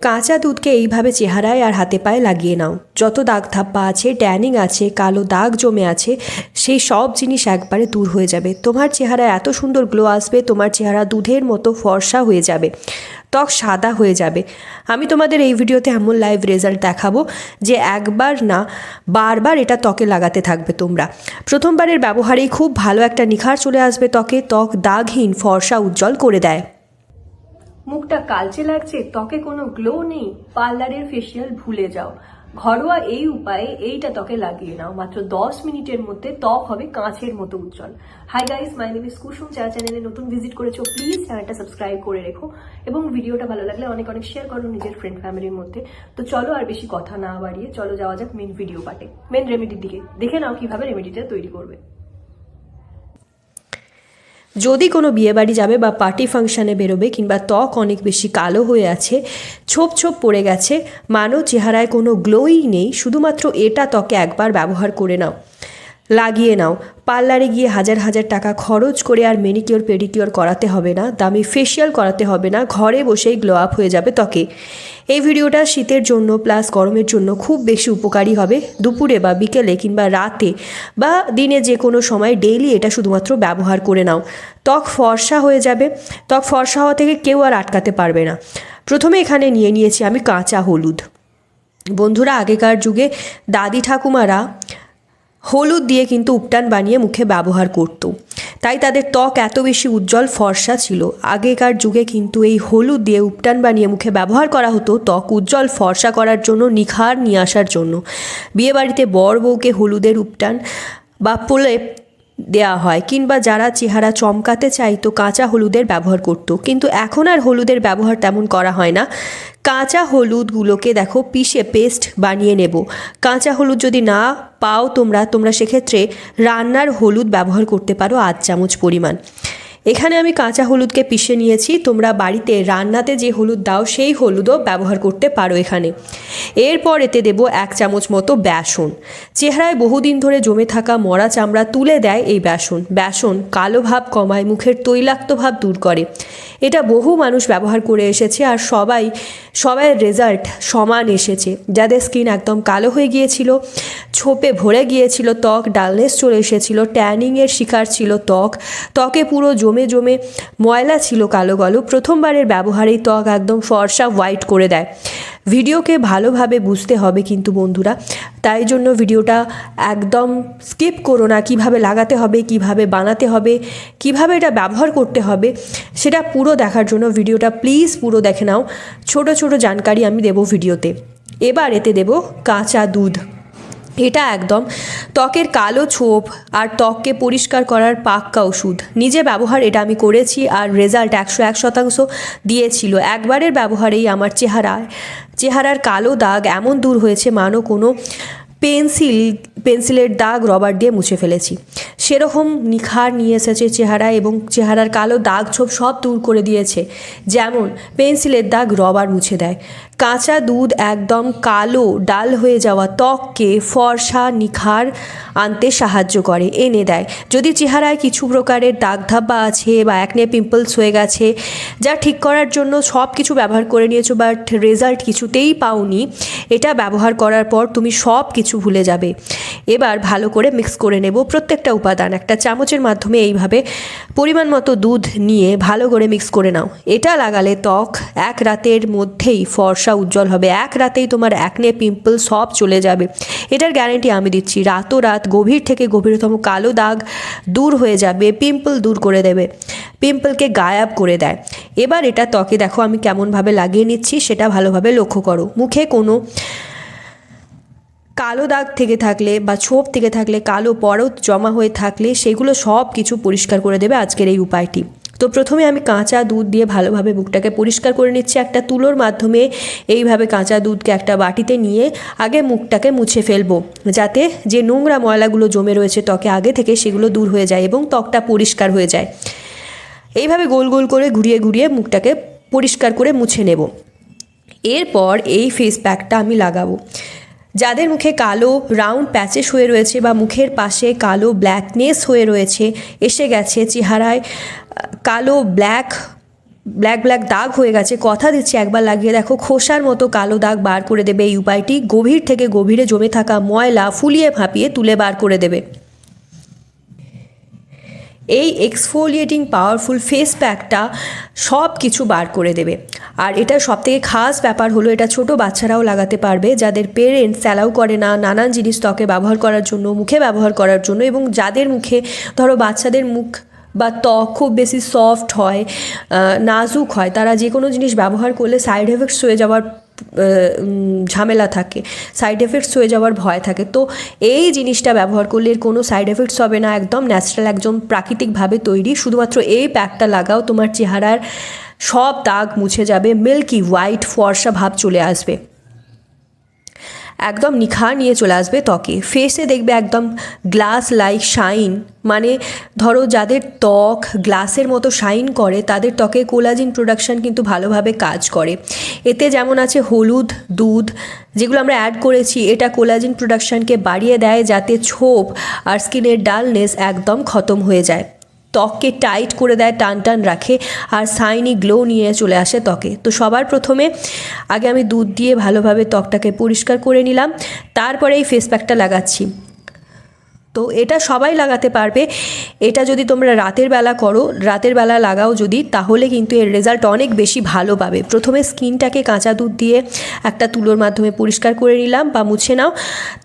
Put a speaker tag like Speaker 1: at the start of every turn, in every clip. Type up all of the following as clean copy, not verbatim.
Speaker 1: কাঁচা দুধকে এইভাবে চেহারায় আর হাতে পায়ে লাগিয়ে নাও। যত দাগ ধাপ্পা আছে, ট্যানিং আছে, কালো দাগ জমে আছে, সেই সব জিনিস একবারে দূর হয়ে যাবে। তোমার চেহারায় এত সুন্দর গ্লো আসবে, তোমার চেহারা দুধের মতো ফর্সা হয়ে যাবে, ত্বক সাদা হয়ে যাবে। আমি তোমাদের এই ভিডিওতে এমন লাইভ রেজাল্ট দেখাবো যে একবার না বারবার এটা ত্বকে লাগাতে থাকবে তোমরা। প্রথমবারের ব্যবহারেই খুব ভালো একটা নিখার চলে আসবে ত্বকে, ত্বক দাগহীন ফর্সা উজ্জ্বল করে দেয়।
Speaker 2: মুখটা কালচে লাগছে, ত্বকে কোনো গ্লো নেই, পার্লারের ফেসিয়াল ভুলে যাও। ঘরোয়া এই উপায়ে এইটা ত্বকে লাগিয়ে নাও, মাত্র 10 মিনিটের মধ্যে ত্বক হবে কাঁচের মতো উজ্জ্বল। Hi guys, my name is Kusum. যারা চ্যানেলে নতুন ভিজিট করেছো প্লিজ চ্যানেলটা সাবস্ক্রাইব করে রেখো এবং ভিডিওটা ভালো লাগলে অনেক অনেক শেয়ার করো নিজের ফ্রেন্ড ফ্যামিলির মধ্যে। তো চলো আর বেশি কথা না বাড়িয়ে চলো যাওয়া যাক মেন ভিডিও পার্টে, মেন রেমেডির দিকে। দেখে নাও কিভাবে রেমেডিটা তৈরি করবে।
Speaker 1: যদি কোনো বিয়েবাড়ি যাবে বা পার্টি ফাংশানে বেরোবে কিংবা ত্বক অনেক বেশি কালো হয়ে আছে, ছোপ ছোপ পড়ে গেছে, মানো চেহারায় কোনো গ্লোই নেই, শুধুমাত্র এটা ত্বকে একবার ব্যবহার করে নাও, লাগিয়ে নাও। পার্লারে গিয়ে হাজার হাজার টাকা খরচ করে আর ম্যানিকিওর পেডিকিওর করাতে হবে না, দামি ফেসিয়াল করাতে হবে না, ঘরে বসেই গ্লো আপ হয়ে যাবে ত্বকে। এই ভিডিওটা শীতের জন্য প্লাস গরমের জন্য খুব বেশি উপকারী হবে। দুপুরে বা বিকেলে কিংবা রাতে বা দিনে যে কোনো সময় ডেইলি এটা শুধুমাত্র ব্যবহার করে নাও, ত্বক ফর্সা হয়ে যাবে। ত্বক ফর্সা হওয়া থেকে কেউ আর আটকাতে পারবে না। প্রথমে এখানে নিয়েছি আমি কাঁচা হলুদ। বন্ধুরা, আগেকার যুগে দাদি ঠাকুমারা হলুদ দিয়ে কিন্তু উপটান বানিয়ে মুখে ব্যবহার করতো, তাই তাদের ত্বক এত বেশি উজ্জ্বল ফর্সা ছিল। আগেকার যুগে কিন্তু এই হলুদ দিয়ে উপটান বানিয়ে মুখে ব্যবহার করা হতো ত্বক উজ্জ্বল ফর্সা করার জন্য, নিখার নিয়ে আসার জন্য। বিয়েবাড়িতে বর বউকে হলুদের উপটান বা প্রলেপ দেওয়া হয়, কিংবা যারা চেহারা চমকাতে চাইতো কাঁচা হলুদের ব্যবহার করত। কিন্তু এখন আর হলুদের ব্যবহার তেমন করা হয় না। কাঁচা হলুদগুলোকে দেখো পিষে পেস্ট বানিয়ে নেব। কাঁচা হলুদ যদি না পাও তোমরা সেক্ষেত্রে রান্নার হলুদ ব্যবহার করতে পারো 8 চামচ পরিমাণ। এখানে আমি কাঁচা হলুদকে পিষে নিয়েছি, তোমরা বাড়িতে রান্নাতে যে হলুদ দাও সেই হলুদও ব্যবহার করতে পারো এখানে। এরপর এতে দেব 1 চামচ মতো বেসন। চেহারায় বহুদিন ধরে জমে থাকা মরা চামড়া তুলে দেয় এই বেসন কালো ভাব কমায়, মুখের তৈলাক্ত ভাব দূর করে। এটা বহু মানুষ ব্যবহার করে এসেছে আর সবাই রেজাল্ট সমান এসেছে। যাদের স্কিন একদম কালো হয়ে গিয়েছিল, ছোপে ভরে গিয়েছিল ত্বক, ডালনেস চলে এসেছিল, ট্যানিংয়ের শিকার ছিল ত্বকে পুরো জমে ময়লা ছিল কালো কালো, প্রথমবারের ব্যবহারেই ত্বক একদম ফর্সা হোয়াইট করে দেয়। ভিডিওকে ভালোভাবে বুঝতে হবে কিন্তু বন্ধুরা, তাই জন্য ভিডিওটা একদম স্কিপ করো না। কিভাবে লাগাতে হবে, কিভাবে বানাতে হবে, কিভাবে এটা ব্যবহার করতে হবে সেটা পুরো দেখার জন্য ভিডিওটা প্লিজ পুরো দেখে নাও। ছোট ছোট জানকারি আমি দেব ভিডিওতে। এবার এতে দেব কাঁচা দুধ। এটা একদম ত্বকের কালো ছোপ আর ত্বককে পরিষ্কার করার পাক্কা ওষুধ। নিজে ব্যবহার এটা আমি করেছি আর রেজাল্ট 101% দিয়েছিল। একবারের ব্যবহারেই আমার চেহারার কালো দাগ এমন দূর হয়েছে মানো কোনো পেন্সিলের দাগ রবার দিয়ে মুছে ফেলেছি, সেরকম নিখার নিয়ে এসেছে চেহারায় এবং চেহারার কালো দাগ ছোপ সব দূর করে দিয়েছে, যেমন পেন্সিলের দাগ রবার মুছে দেয়। কাঁচা দুধ একদম কালো ডাল হয়ে যাওয়া ত্বককে ফর্সা নিখার আনতে সাহায্য করে, এনে দেয়। যদি চেহারায় কিছু প্রকারের দাগ ধাব্বা আছে বা একনে পিম্পলস হয়ে গেছে, যা ঠিক করার জন্য সব কিছু ব্যবহার করে নিয়েছো বাট রেজাল্ট কিছুতেই পাওনি, এটা ব্যবহার করার পর তুমি সব কিছু ভুলে যাবে। এবার ভালো করে মিক্স করে নেব প্রত্যেকটা উপাদান। একটা চামচের মাধ্যমে এইভাবে পরিমাণ মতো দুধ নিয়ে ভালো করে মিক্স করে নাও। এটা লাগালে ত্বক 1 রাতের মধ্যেই ফর্সা উজ্জ্বল হবে। 1 রাতেই তোমার একনে পিম্পল সব চলে যাবে, এটার গ্যারেন্টি আমি দিচ্ছি। রাত গভীর থেকে গভীরতম কালো দাগ দূর হয়ে যাবে, পিম্পল দূর করে দেবে, পিম্পলকে গায়েব করে দেয়। এবার এটা ত্বকে দেখো আমি কেমনভাবে লাগিয়ে নিচ্ছি সেটা ভালোভাবে লক্ষ্য করো। মুখে কোনো কালো দাগ থেকে থাকলে বা ছোপ থেকে থাকলে, কালো পরত জমা হয়ে থাকলে সেগুলো সব কিছু পরিষ্কার করে দেবে আজকের এই উপায়টি। তো প্রথমে আমি কাঁচা দুধ দিয়ে ভালোভাবে মুখটাকে পরিষ্কার করে নিচ্ছি। একটা তুলোর মাধ্যমে এইভাবে কাঁচা দুধকে একটা বাটিতে নিয়ে আগে মুখটাকে মুছে ফেলবো, যাতে যে নোংরা ময়লাগুলো জমে রয়েছে ত্বকে আগে থেকে সেগুলো দূর হয়ে যায় এবং ত্বকটা পরিষ্কার হয়ে যায়। এইভাবে গোল গোল করে ঘুরিয়ে মুখটাকে পরিষ্কার করে মুছে নেব। এরপর এই ফেস প্যাকটা আমি লাগাবো। যাদের মুখে কালো রাউন্ড প্যাচেস হয়ে রয়েছে বা মুখের পাশে কালো ব্ল্যাকনেস হয়ে রয়েছে, এসে গেছে চেহারায় কালো ব্ল্যাক ব্ল্যাক ব্ল্যাক দাগ হয়ে গেছে, কথা দিচ্ছি একবার লাগিয়ে দেখো, খোসার মতো কালো দাগ বার করে দেবে এই উপায়টি। গভীর থেকে গভীরে জমে থাকা ময়লা ফুলিয়ে ফাঁপিয়ে তুলে বার করে দেবে। এই এক্সফোলিয়েটিং পাওয়ারফুল ফেস প্যাকটা সব কিছু বার করে দেবে। আর এটা সবথেকে খাস ব্যাপার হলো এটা ছোট বাচ্চারাও লাগাতে পারবে, যাদের পেরেন্টস অ্যালাউ করে না নানান জিনিস ত্বকে ব্যবহার করার জন্য, মুখে ব্যবহার করার জন্য, এবং যাদের মুখে ধরো বাচ্চাদের মুখ বা ত্বক খুব বেশি সফট হয়, নাজুক হয়, তারা যে কোনো জিনিস ব্যবহার করলে সাইড এফেক্টস হয়ে যাওয়ার ঝামেলা থাকে, সাইড এফেক্টস হয়ে যাওয়ার ভয় থাকে। তো এই জিনিসটা ব্যবহার করলে এর কোনো সাইড এফেক্টস হবে না, একদম ন্যাচারাল, একদম প্রাকৃতিকভাবে তৈরি। শুধুমাত্র এই প্যাকটা লাগাও, তোমার চেহারার সব দাগ মুছে যাবে, মিল্কি হোয়াইট ফর্সা ভাব চলে আসবে, একদম নিখার নিয়ে চলে আসবে ত্বকে। ফেসে দেখবে একদম গ্লাস লাইক শাইন, মানে ধরো যাদের ত্বক গ্লাসের মতো শাইন করে তাদের ত্বকে কোলাজিন প্রোডাকশন কিন্তু ভালোভাবে কাজ করে। এতে যেমন আছে হলুদ, দুধ, যেগুলো আমরা অ্যাড করেছি, এটা কোলাজিন প্রোডাকশনকে বাড়িয়ে দেয়, যাতে ছোপ আর স্কিনের ডালনেস একদম খতম হয়ে যায়, ত্বককে টাইট করে দেয়, টান টান রাখে, আর শাইনি গ্লো নিয়ে চলে আসে ত্বকে। তো সবার প্রথমে আগে আমি দুধ দিয়ে ভালোভাবে ত্বকটাকে পরিষ্কার করে নিলাম, তারপরে এই ফেস প্যাকটা লাগাচ্ছি। তো এটা সবাই লাগাতে পারবে। এটা যদি তোমরা রাতের বেলা করো, রাতের বেলা লাগাও যদি, তাহলে কিন্তু এর রেজাল্ট অনেক বেশি ভালো পাবে। প্রথমে স্কিনটাকে কাঁচা দুধ দিয়ে একটা তুলোর মাধ্যমে পরিষ্কার করে নিলাম বা মুছে নাও,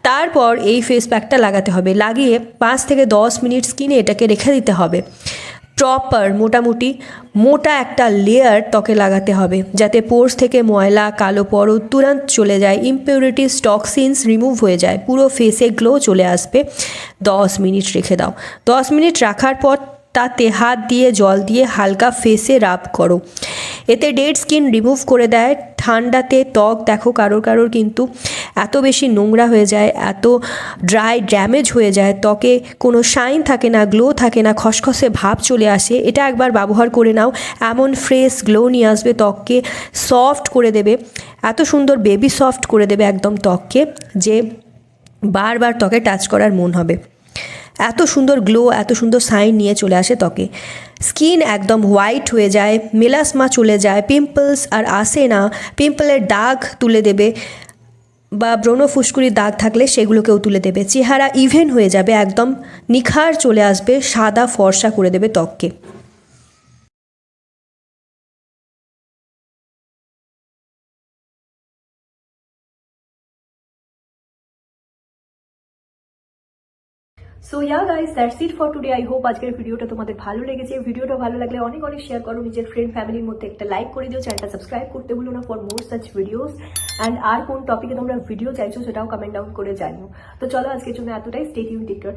Speaker 1: তারপর এই ফেস প্যাকটা লাগাতে হবে। লাগিয়ে 5 থেকে 10 মিনিট স্কিনে এটাকে রেখে দিতে হবে। প্রপার মোটামুটি মোটা একটা লেয়ার ত্বকে লাগাতে হবে, যাতে পোর্স থেকে ময়লা, কালো পরত তুরন্ত চলে যায়, ইমপিউরিটিস, টক্সিনস রিমুভ হয়ে যায়, পুরো ফেসে গ্লো চলে আসবে। 10 মিনিট রেখে দাও। 10 মিনিট রাখার পর তাতে হাত দিয়ে জল দিয়ে হালকা ফেসে রাব করো। এতে ডেড স্কিন রিমুভ করে দেয়। ঠান্ডাতে ত্বক দেখো কারোর কিন্তু এত বেশি নোংরা হয়ে যায়, এত ড্রাই ড্যামেজ হয়ে যায়, ত্বকে কোনো শাইন থাকে না, গ্লো থাকে না, খসখসে ভাব চলে আসে। এটা একবার ব্যবহার করে নাও, এমন ফ্রেশ গ্লো নিয়ে আসবে, ত্বককে সফট করে দেবে, এত সুন্দর বেবি সফট করে দেবে একদম ত্বককে, যে বারবার ত্বকে টাচ করার মন হবে। এত সুন্দর গ্লো, এত সুন্দর সাইন নিয়ে চলে আসে ত্বকে। স্কিন একদম হোয়াইট হয়ে যায়, মেলাসমা চলে যায়, পিম্পলস আর আসে না, পিম্পলের দাগ তুলে দেবে, বা ব্রণ ফুসকুড়ির দাগ থাকলে সেগুলোকেও তুলে দেবে। চেহারা ইভেন হয়ে যাবে, একদম নিখার চলে আসবে, সাদা ফর্সা করে দেবে ত্বককে।
Speaker 2: So yeah guys, that's it for today. I hope আজকের ভিডিওটা তোমাদের ভালো লেগেছে। ভিডিওটা ভালো লাগলে অনেক অনেক শেয়ার করো, নিজের ফ্রেন্ড ফ্যামিলির মধ্যে একটা লাইক করে দিও, চ্যানেলটা সাবস্ক্রাইব করতে ভুলো না for more such videos. And আর কোন টপিকে তোমরা ভিডিও চাইছো সেটাও কমেন্ট ডাউন করে জানিও। তো চলো আজকের জন্য এতটাই। Stay tune, take care.